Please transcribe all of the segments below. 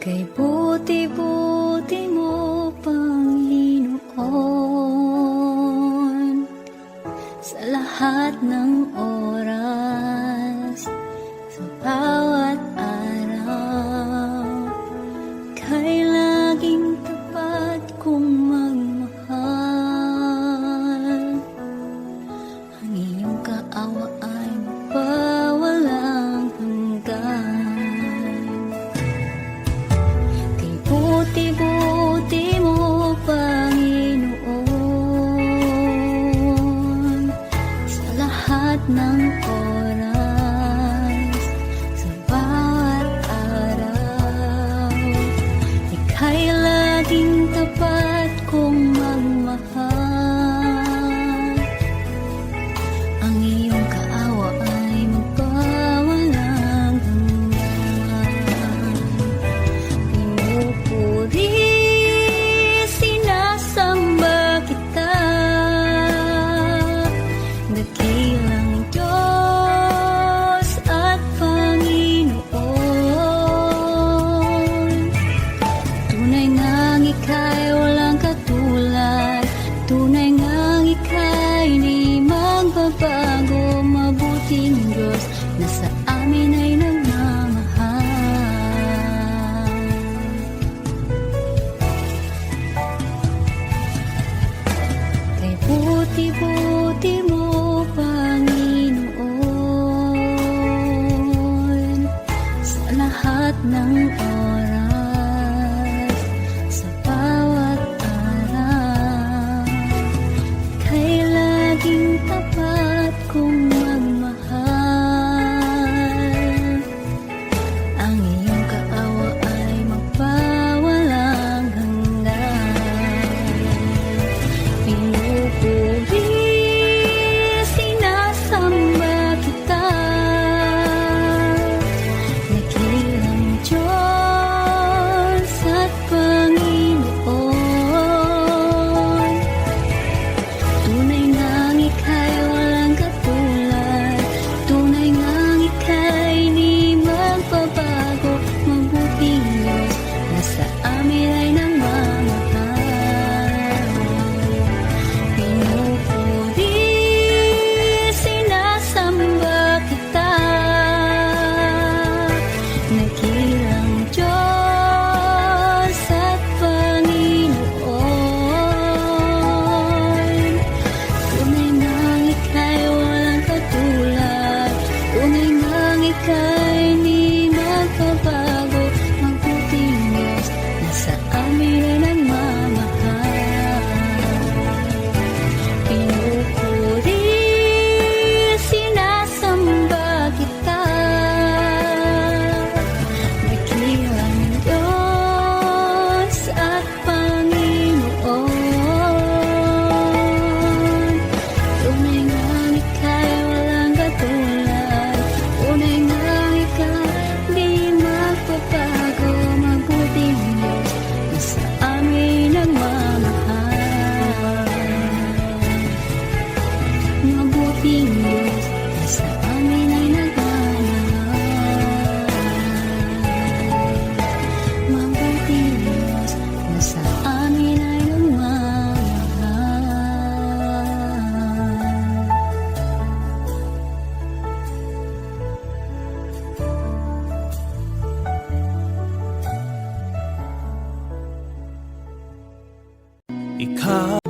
Kay buti-buti mo, Panginoon, sa lahat ng oras, sa bawat araw, kay laging tapat kong magmahal. Ang iyong kaawa ay mapawalang hanggan. Buti-buti mo, Panginoon, sa lahat ng oras, sa bawat araw, ika'y laging tapat kong magmahal. Ang iyong kaawa ay magpawalang hanggan. Pinupuri, sinasamba kita, dakilang Diyos at Panginoon. Tunay ngang ika'y walang katulad, tunay ngang ika'y di magbabago. Mabuting Diyos na sa amin ay nagmamahal. Kay buti-buti mo, Panginoon, sa lahat ng oras, sa bawat araw, kay laging tapat kong magmahal. Ang iyong kaawa ay magpawalang hanggan. Pinupuri, sinasamba kita, dakilang Diyos at Panginoon. Tunay ngang ika'y walang katulad, tunay ngang ika'y di magbabago. Mabuting Diyos na sa amin ay nagmamahal. Pinupuri, sinasamba kita, dakilang Diyos at Panginoon. Tunay ngang ika'y walang katulad, tunay ngang ika'y di magbabago. Mabuting Diyos na sa amin ay nagmamahal. Pinupuri, sinasamba kita, dakilang Diyos at Panginoon. Tunay ngang ika'y walang katulad, tunay ngang ika'y di magbabago. Mabuting Diyos na sa amin nagmamahal. Mabuting Diyos na sa amin ay nagmamahal. Mabuting Diyos na sa amin ay nagmamahal. Ikaw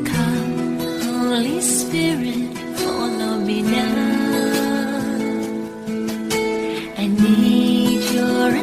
Come, Holy Spirit, follow me now. I need your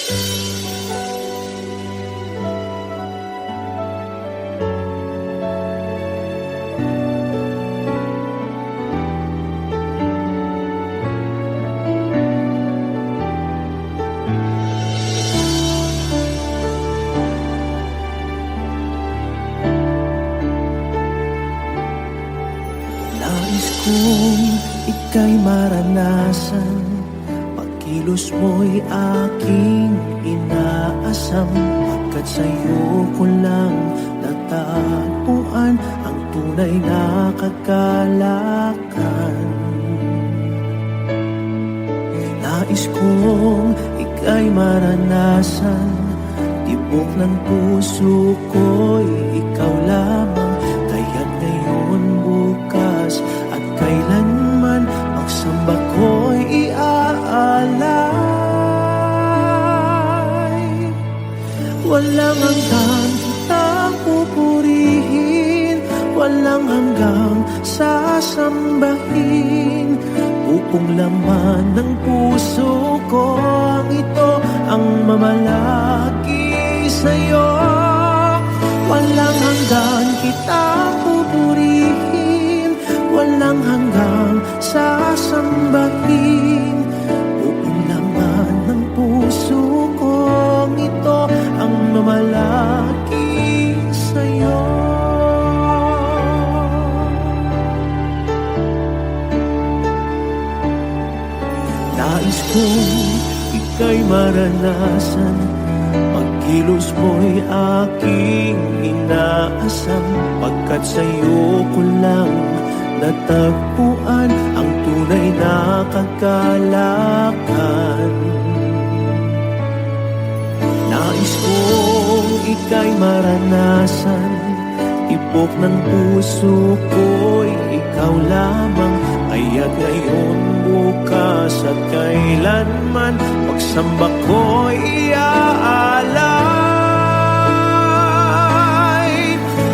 Nais kong ika'y maranasan, pagkilos mo'y aking inaasam. Pagkat sa'yo ko lang natagpuan ang tunay na kagalakan. Nais kong ika'y maranasan, tibok ng puso ko'y ikaw lamang. Kaya't ngayon, bukas at kailanman, pagsamba ko'y iaalay. Walang hanggang kitang pupurihin, walang hanggang sasambahin. Buong laman ng puso ko ang ito ang mamalaki sa'yo. Walang hanggan kitang pupurihin, walang hanggang sasambahin. Buong laman ng puso ko ito ang mamalaki sa'yo. Nais kong ika'y maranasan, pagkilos mo'y aking inaasam. Pagkat sa'yo ko lang natagpuan ang tunay na kagalakan. Nais kong ika'y maranasan, tibok ng puso ko'y ikaw lamang. Kaya't ngayon, bukas at kailanman, pagsamba ko'y iaalay.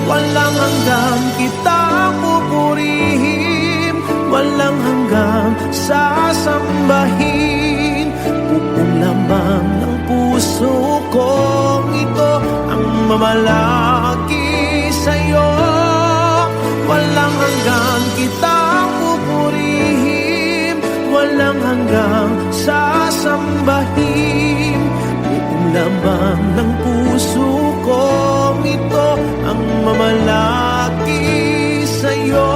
Walang hanggang kitang pupurihin, walang hanggang sasambahin. Buong laman ng puso ko ito ang mamalaki sa'yo. Walang hanggang kitang pupurihin, walang hanggang sasambahin. Buong laman ng puso ko ito ang mamalaki sa'yo.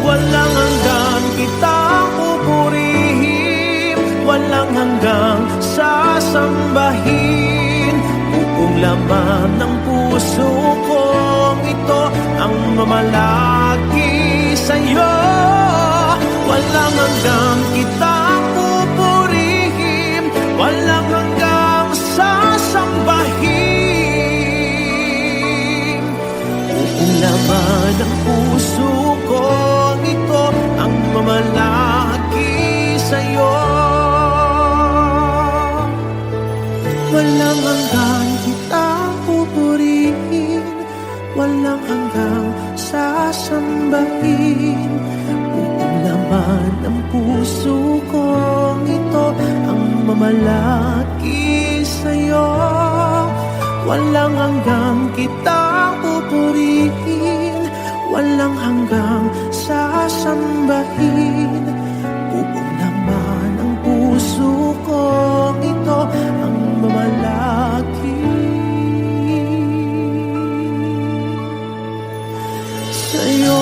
Walang hanggang kitang pupurihin, walang hanggang sasambahin. Buong laman ng puso ko ito ang mamalaki sa'yo. Walang hanggang kitang pupurihin, walang hanggang sasambahin. Buong laman ng puso ko ito ang mamalaki sa'yo. Walang hanggang kitang pupurihin, walang hanggang sasambahin. Buong laman ng puso ko ito ang mamalaki sa'yo. Walang hanggang kitang pupurihin, walang hanggang sasambahin. Buong laman ng puso ko ito ang mamalaki sa'yo.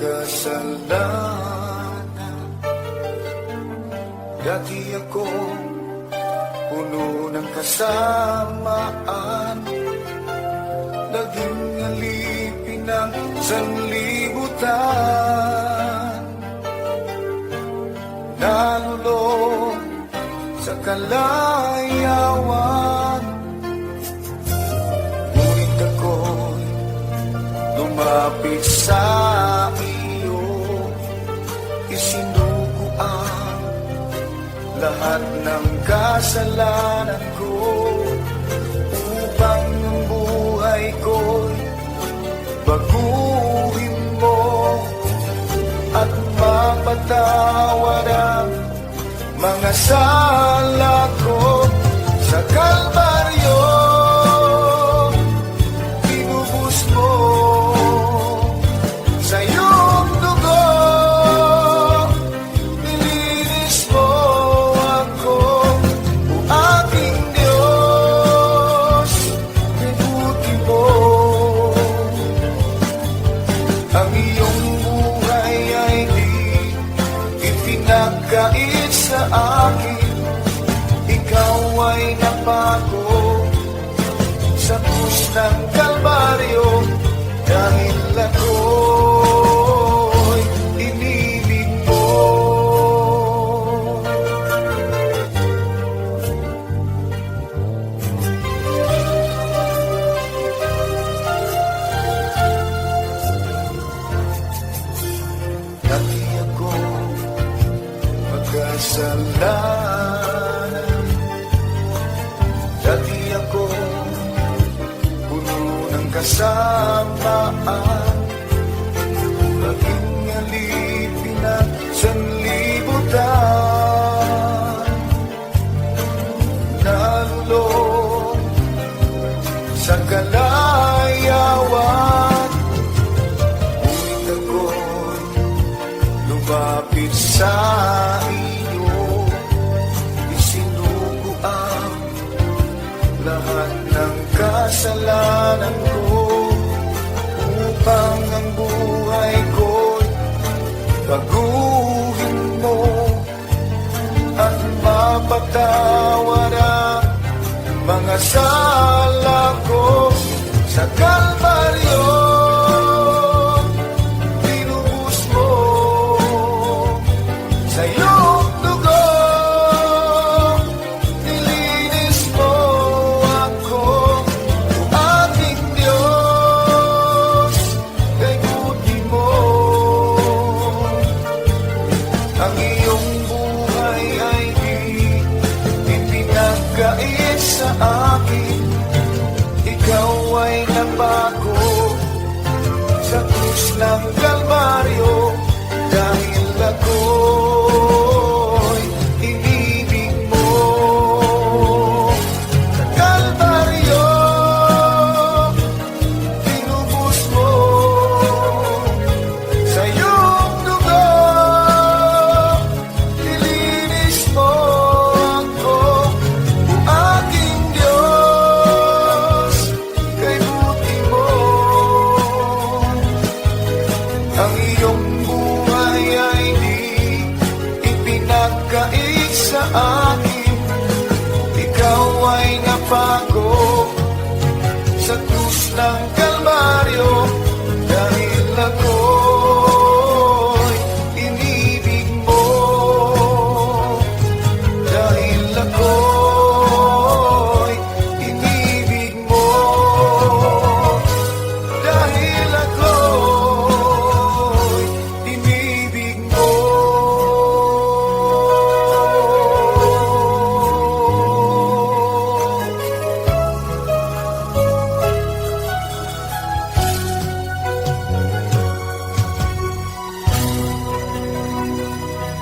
kasalanan. Dati ako puno ng kasamaan, naging alipin ng sanlibutan. Nalulong sa kalayawan, ngunit ako'y lumapit sa iyo. Isinuko ang lahat ng kasalanan ko, upang ang buhay ko'y baguhin mo at mapatawad ang mga sala ko. Sa Kalbaryo binubus mo sa iyong dugo, nilinis mo ako, o aking Diyos, ibuti mo. Ang iyong buhay ay di ipinagkait sa akin, ikaw ay napako sa krus ng Kalbaryo, dahil ako'y inibig mo. Dati ako magkasalanan, dati ako puno ng kasamaan, naging alipin ng sanlibutan. Nalulong sa kalayawan, ngunit ako'y lumapit sa iyo. Isinuko ang lahat ng kasalanan ko, upang ang buhay ko'y baguhin mo at mapatawad ang mga sala ko. Sa Kalbaryo binubus mo sa iyong dugo, nilinis mo ako, o aking Diyos, kay buti mo. Ang iyong buhay ay di ipinagkait sa akin, ikaw ay napako sa krus ng Kalbaryo, dahil ako'y inibig mo. Sa Kalbaryo binubus mo sa iyong dugo, nilinis mo ako, o aking Diyos, kay buti mo. Ang iyong buhay ay di ipinagkait sa akin, ikaw ay napako